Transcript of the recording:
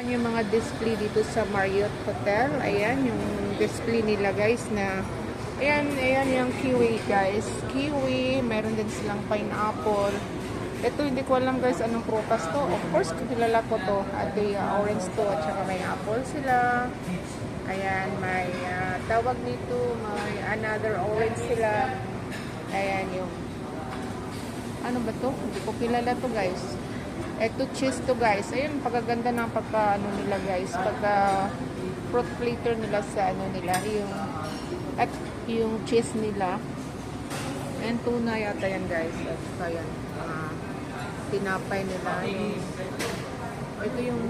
Yung mga display dito sa Marriott Hotel. Ayan, yung display nila guys na ayan yung kiwi guys. Kiwi, meron din silang pineapple. Ito hindi ko alam guys anong prutas to. Of course, kilala ko to. At orange to at saka may apple sila. Ayan, may tawag nito, may another orange sila. Ayan yung ano ba to? Hindi ko kilala to guys. Ito cheese to guys. Ayun, pagaganda ng pagka ano nila guys. Pagka fruit platter nila sa ano nila. At yung cheese nila. And tuna yata yan guys. At saka yan. Tinapay nila. Ito yung